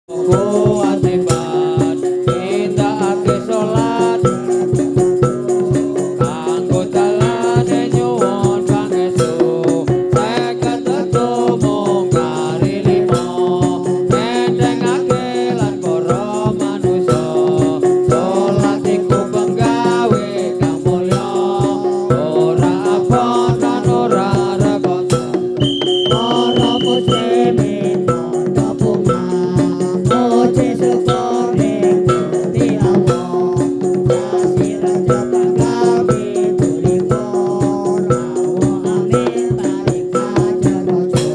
kewajiban kita ake sholat kanggo dalane nyuwun pangestu seket wektu mung kari lima ngedengake lan para manusa sholat iku penggawe kang mulya ora abot lan ora rekoso para muslimin padha bunga puji syukur ing Gusti Allah kasih raja panggawe tulipo rawo amin tarik aja rojo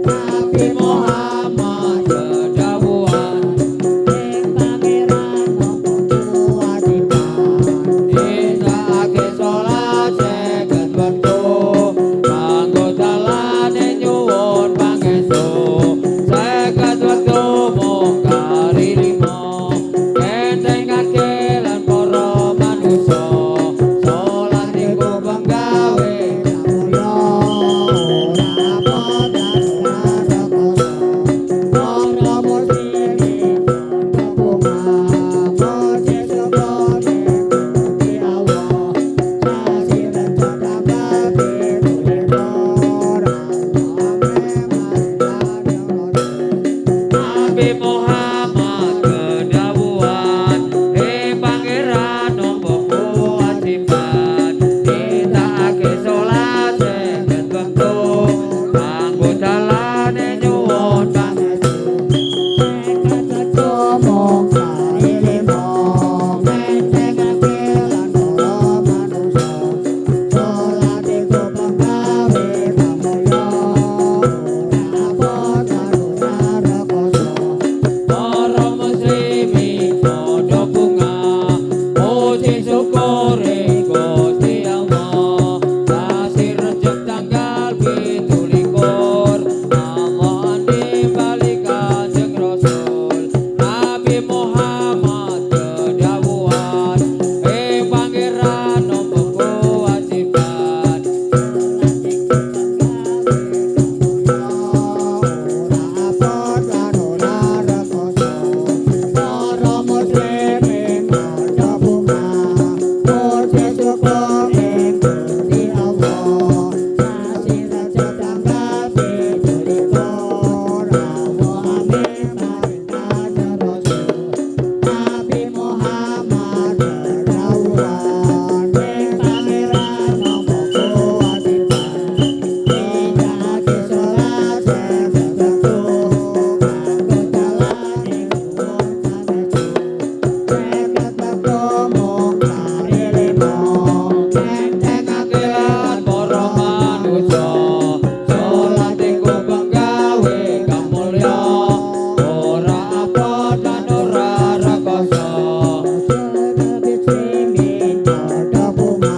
Nabi Muhammad kedawuhan ing pangeran nopo kewajiban nindakake sholat seket wektu kanggo dalane nyuwun pangestu seket wektu mung kari lima ngedengake lan para manusa sholat iku penggawe kang mulya ora abot lan ora rekoso para muslimin padha bunga puji syukur ing Gusti Allah kasih raja panggawe tulipo rawo Nabi Muhammad kedawuhan pangeran nopo kewajiban nindakake sholat seket wektu kanggo dalane nyuwun pangestu seket wektu mung kari lima ngedengake lan para manusa sholat iku penggawe kang mulya ora abot lan ora rekoso para muslimin padha bunga puji syukur ing Gusti Allah kasih rejek tanggal 17 Allah nimbali Kanjeng Rasul Nabi Muhammad kedawuhan pangeran nopo kewajiban sholat iku penggawe ora abot lan ora rekoso para muslimin padha bunga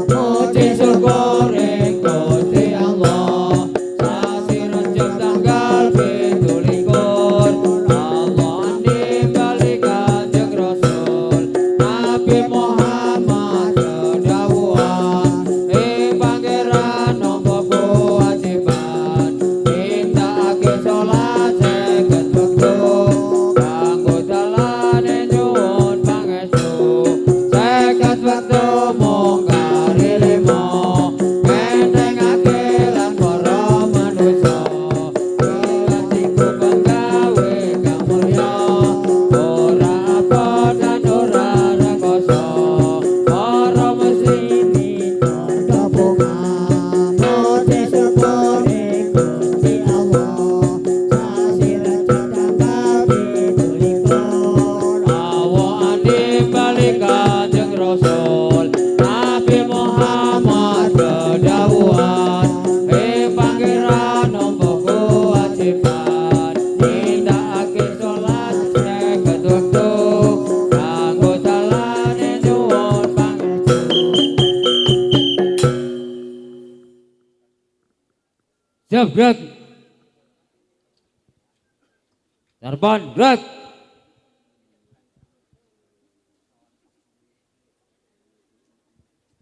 puji syukur ing Gusti Allah kasih raja tanggal 17 rawo amin tarik aja rasul Nabi Muhammad kedawuhan pangeran nopo kewajiban nindakake sholat seket wektu kanggo dalane nyuwun pangestu seket wektu mung kari lima ngedengake lan para manusa sholat iku penggawe kang mulya ora abot lan ora rekoso muslimin padha bunga puji syukur ing Gusti Allah kasih rejek tanggal 17 Allah nimbali Kanjeng Rasul Nabi Muhammad kedawuhan pangeran nopo kewajiban nindakake sholat seket wektu kanggo dalane nyuwun pangestu seket wektu mung kari lima ngedengake lan para manusa sholat iku penggawe kang mulya ora abot lan ora rekoso para muslimin padha bunga puji syukur ing Gusti Allah kasih raja tanggal 17 rawo nimbali Kanjeng Rasul Nabi Muhammad kedawuhan pangeran nopo kewajiban nindakake sholat seket wektu kanggo dalane nyuwun pangestu jebret Sarban bret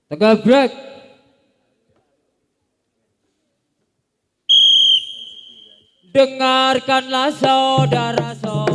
Tegabrek dengarkanlah saudara-saudara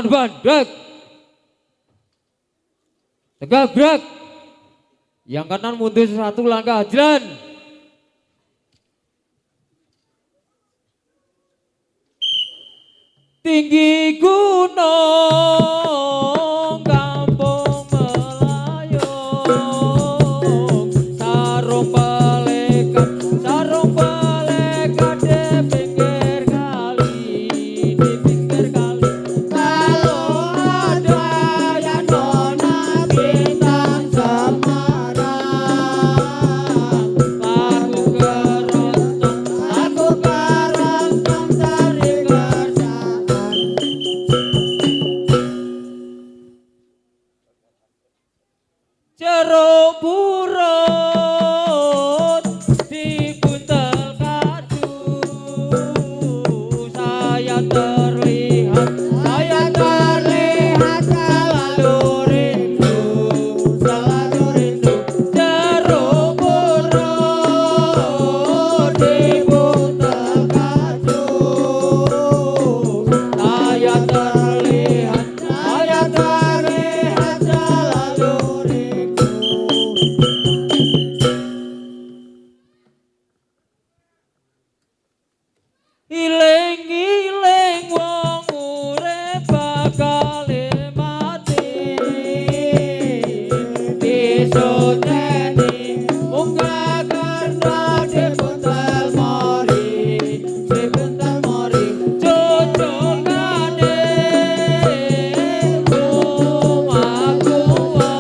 depan, gerak. Tegak, gerak. Yang kanan mundur satu langkah, jalan. Tinggi gunung kampung melayung, sarung pelekat di pinggir kali, kalau ada yang nona bintang Semarang, lagu keroncong dari kerjaan. Jeruk purut di buntel kadu, saya terlihat selalu rindu. Jeruk purut di buntel kadu, saya terlihat selalu rindu. Iling-iling wong urip bakal mati, disoteni munggah kena di buntel mori, cucungane rumah tua,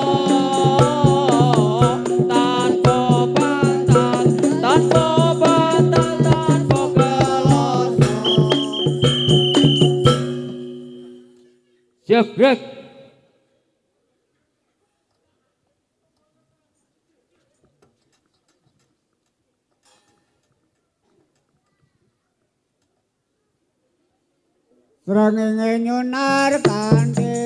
tanpa bantal, tanpa kelos. Siap, gerak. Srengenge nyunar kanthi